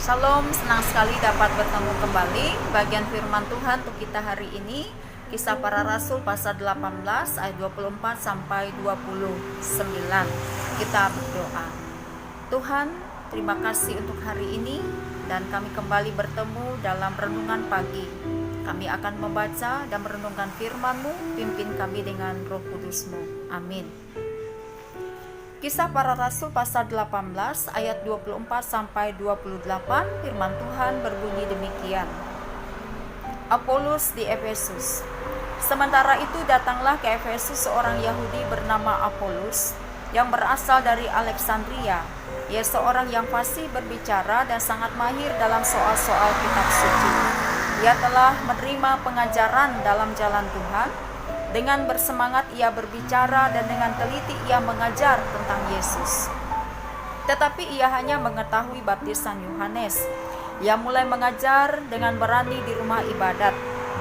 Shalom, senang sekali dapat bertemu kembali. Bagian firman Tuhan untuk kita hari ini, Kisah Para Rasul pasal 18 ayat 24 sampai 29. Kita berdoa. Tuhan, terima kasih untuk hari ini dan kami kembali bertemu dalam renungan pagi. Kami akan membaca dan merenungkan firman-Mu, pimpin kami dengan Roh Kudus-Mu. Amin. Kisah Para Rasul pasal 18 ayat 24 sampai 28, firman Tuhan berbunyi demikian. Apolos di Efesus. Sementara itu datanglah ke Efesus seorang Yahudi bernama Apolos yang berasal dari Alexandria. Ia seorang yang fasih berbicara dan sangat mahir dalam soal-soal kitab suci. Ia telah menerima pengajaran dalam jalan Tuhan. Dengan bersemangat ia berbicara dan dengan teliti ia mengajar tentang Yesus. Tetapi ia hanya mengetahui baptisan Yohanes. Ia mulai mengajar dengan berani di rumah ibadat.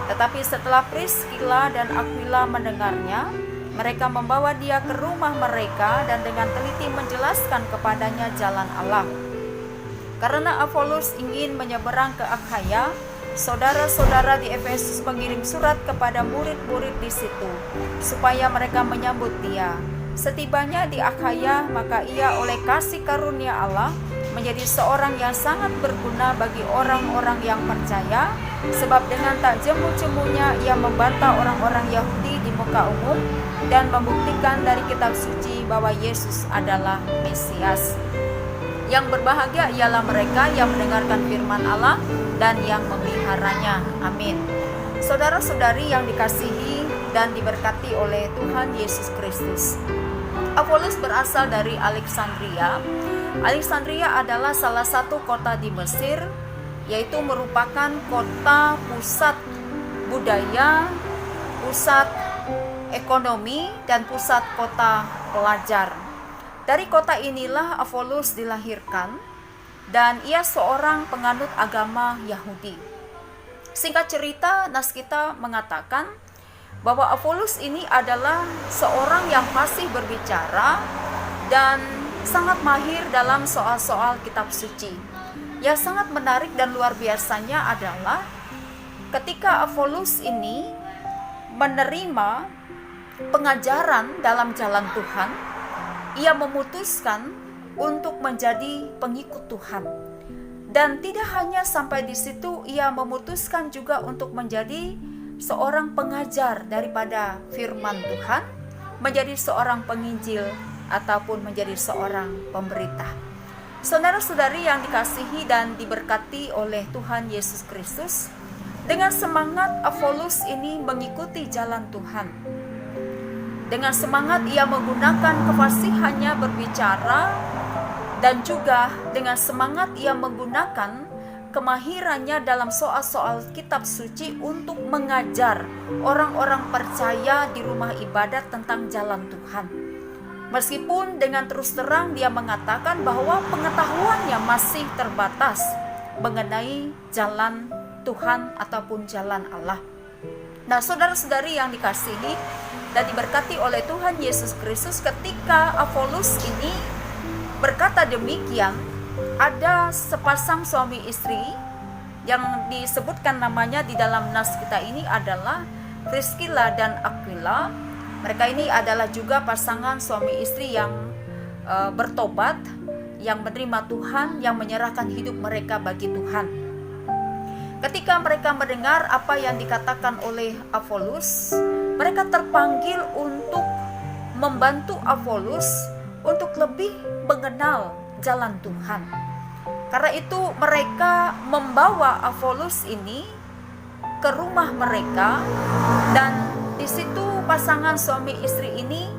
Tetapi setelah Priskila dan Aquila mendengarnya, mereka membawa dia ke rumah mereka dan dengan teliti menjelaskan kepadanya jalan Allah. Karena Apolos ingin menyeberang ke Akhaya, saudara-saudara di Efesus mengirim surat kepada murid-murid di situ, supaya mereka menyambut dia. Setibanya di Akhaya, maka ia oleh kasih karunia Allah menjadi seorang yang sangat berguna bagi orang-orang yang percaya, sebab dengan tak jemu-jemunya ia membantah orang-orang Yahudi di muka umum dan membuktikan dari kitab suci bahwa Yesus adalah Mesias. Yang berbahagia ialah mereka yang mendengarkan firman Allah dan yang memeliharanya. Amin. Saudara-saudari yang dikasihi dan diberkati oleh Tuhan Yesus Kristus. Apolos berasal dari Alexandria. Alexandria adalah salah satu kota di Mesir, yaitu merupakan kota pusat budaya, pusat ekonomi, dan pusat kota pelajar. Dari kota inilah Apolos dilahirkan dan ia seorang penganut agama Yahudi. Singkat cerita, Naskita mengatakan bahwa Apolos ini adalah seorang yang fasih berbicara dan sangat mahir dalam soal-soal kitab suci. Yang sangat menarik dan luar biasanya adalah ketika Apolos ini menerima pengajaran dalam jalan Tuhan, ia memutuskan untuk menjadi pengikut Tuhan. Dan tidak hanya sampai di situ, ia memutuskan juga untuk menjadi seorang pengajar daripada firman Tuhan, menjadi seorang penginjil ataupun menjadi seorang pemberita. Saudara-saudari yang dikasihi dan diberkati oleh Tuhan Yesus Kristus, dengan semangat Apolos ini mengikuti jalan Tuhan. Dengan semangat ia menggunakan kefasihannya berbicara dan juga dengan semangat ia menggunakan kemahirannya dalam soal-soal kitab suci untuk mengajar orang-orang percaya di rumah ibadat tentang jalan Tuhan. Meskipun dengan terus terang dia mengatakan bahwa pengetahuannya masih terbatas mengenai jalan Tuhan ataupun jalan Allah. Nah, saudara-saudari yang dikasihi dan diberkati oleh Tuhan Yesus Kristus, ketika Apolos ini berkata demikian, ada sepasang suami istri yang disebutkan namanya di dalam nas kita ini adalah Priskila dan Aquila. Mereka ini adalah juga pasangan suami istri yang bertobat, yang menerima Tuhan, yang menyerahkan hidup mereka bagi Tuhan. Ketika mereka mendengar apa yang dikatakan oleh Apolos, mereka terpanggil untuk membantu Apolos untuk lebih mengenal jalan Tuhan. Karena itu mereka membawa Apolos ini ke rumah mereka, dan di situ pasangan suami istri ini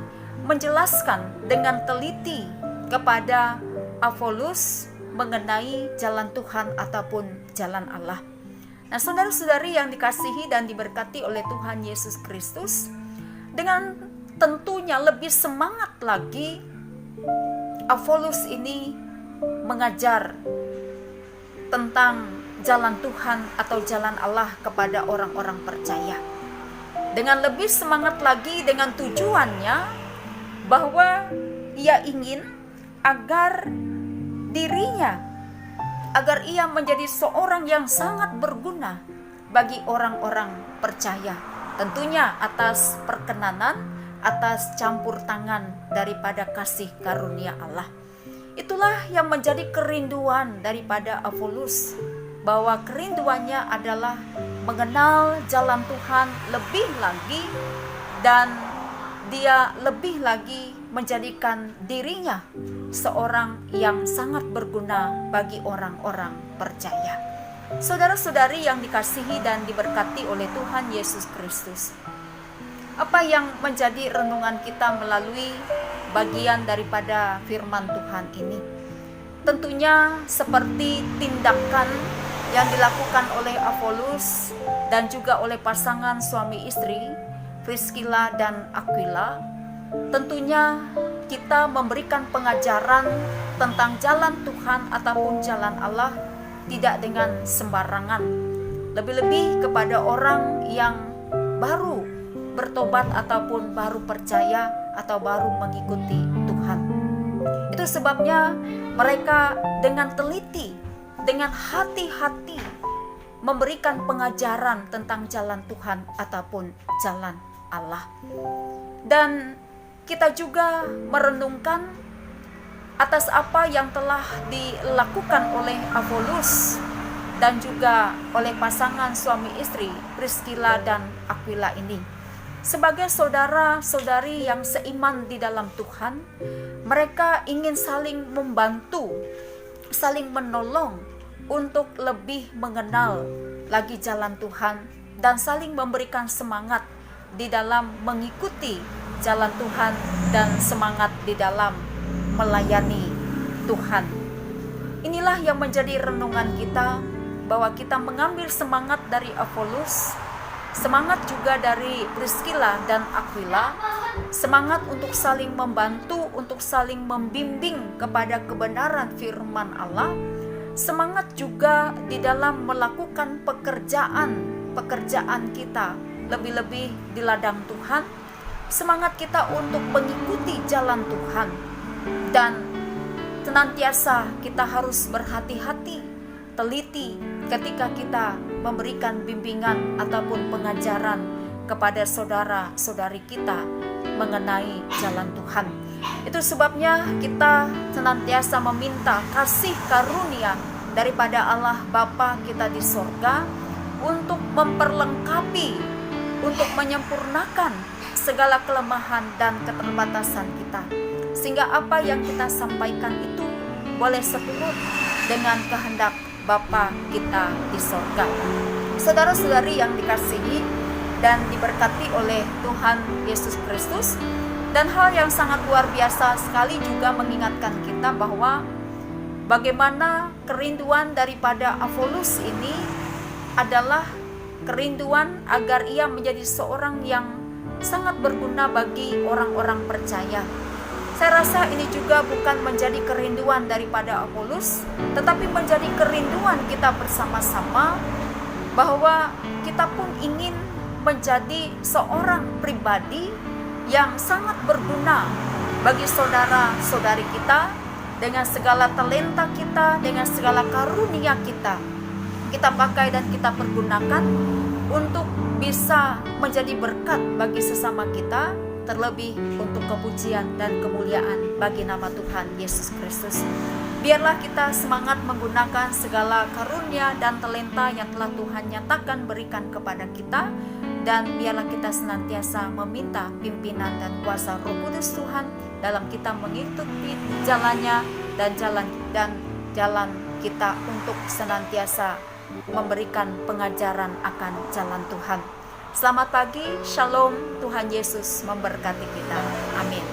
menjelaskan dengan teliti kepada Apolos mengenai jalan Tuhan ataupun jalan Allah. Nah, saudara-saudari yang dikasihi dan diberkati oleh Tuhan Yesus Kristus, dengan tentunya lebih semangat lagi Apolos ini mengajar tentang jalan Tuhan atau jalan Allah kepada orang-orang percaya. Dengan lebih semangat lagi dengan tujuannya bahwa ia ingin agar dirinya agar ia menjadi seorang yang sangat berguna bagi orang-orang percaya. Tentunya atas perkenanan, atas campur tangan daripada kasih karunia Allah. Itulah yang menjadi kerinduan daripada Apolos, bahwa kerinduannya adalah mengenal jalan Tuhan lebih lagi, dan dia lebih lagi menjadikan dirinya seorang yang sangat berguna bagi orang-orang percaya. Saudara-saudari yang dikasihi dan diberkati oleh Tuhan Yesus Kristus, apa yang menjadi renungan kita melalui bagian daripada firman Tuhan ini? Tentunya seperti tindakan yang dilakukan oleh Apolos dan juga oleh pasangan suami istri Priscilla dan Aquila. Tentunya kita memberikan pengajaran tentang jalan Tuhan ataupun jalan Allah tidak dengan sembarangan. Lebih-lebih kepada orang yang baru bertobat ataupun baru percaya atau baru mengikuti Tuhan. Itu sebabnya mereka dengan teliti, dengan hati-hati memberikan pengajaran tentang jalan Tuhan ataupun jalan Allah. Dan kita juga merenungkan atas apa yang telah dilakukan oleh Apolos dan juga oleh pasangan suami istri Priscilla dan Aquila ini. Sebagai saudara-saudari yang seiman di dalam Tuhan, mereka ingin saling membantu, saling menolong untuk lebih mengenal lagi jalan Tuhan dan saling memberikan semangat di dalam mengikuti jalan Tuhan dan semangat di dalam melayani Tuhan. Inilah yang menjadi renungan kita, bahwa kita mengambil semangat dari Apolos, semangat juga dari Priscilla dan Aquila, semangat untuk saling membantu, untuk saling membimbing kepada kebenaran firman Allah, semangat juga di dalam melakukan pekerjaan kita, lebih-lebih di ladang Tuhan, semangat kita untuk mengikuti jalan Tuhan, dan senantiasa kita harus berhati-hati, teliti ketika kita memberikan bimbingan ataupun pengajaran kepada saudara-saudari kita mengenai jalan Tuhan. Itu sebabnya kita senantiasa meminta kasih karunia daripada Allah Bapa kita di sorga untuk memperlengkapi, untuk menyempurnakan segala kelemahan dan keterbatasan kita, sehingga apa yang kita sampaikan itu boleh seturut dengan kehendak Bapa kita di sorga. Saudara-saudari yang dikasihi dan diberkati oleh Tuhan Yesus Kristus, dan hal yang sangat luar biasa sekali juga mengingatkan kita bahwa bagaimana kerinduan daripada Apolos ini adalah kerinduan agar ia menjadi seorang yang sangat berguna bagi orang-orang percaya. Saya rasa ini juga bukan menjadi kerinduan daripada Apolos, tetapi menjadi kerinduan kita bersama-sama, bahwa kita pun ingin menjadi seorang pribadi yang sangat berguna bagi saudara-saudari kita, dengan segala talenta kita, dengan segala karunia kita pakai dan kita pergunakan untuk bisa menjadi berkat bagi sesama kita, terlebih untuk kepujian dan kemuliaan bagi nama Tuhan Yesus Kristus. Biarlah kita semangat menggunakan segala karunia dan talenta yang telah Tuhan nyatakan berikan kepada kita, dan biarlah kita senantiasa meminta pimpinan dan kuasa Roh Kudus Tuhan dalam kita mengikuti jalannya dan jalan kita untuk senantiasa memberikan pengajaran akan jalan Tuhan. Selamat pagi, Shalom, Tuhan Yesus memberkati kita. Amin.